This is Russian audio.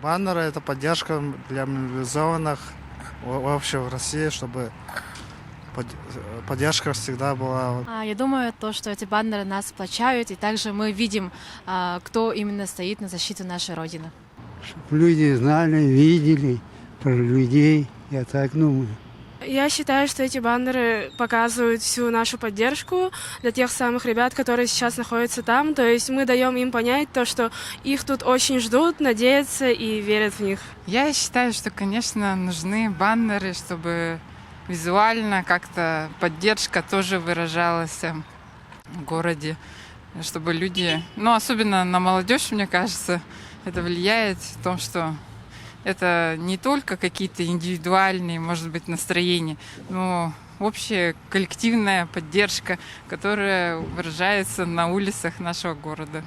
Баннеры– это поддержка для мобилизованных вообще в России, чтобы поддержка всегда была. Я думаю, то, что эти баннеры нас сплочают, и также мы видим, кто именно стоит на защиту нашей Родины. Чтобы люди знали, видели про людей, я так думаю. Я считаю, что эти баннеры показывают всю нашу поддержку для тех самых ребят, которые сейчас находятся там. То есть мы даем им понять то, что их тут очень ждут, надеются и верят в них. Я считаю, что, конечно, нужны баннеры, чтобы визуально как-то поддержка тоже выражалась в городе, чтобы люди, особенно на молодежь, мне кажется, это влияет в том, что это не только какие-то индивидуальные, может быть, настроения, но общая коллективная поддержка, которая выражается на улицах нашего города.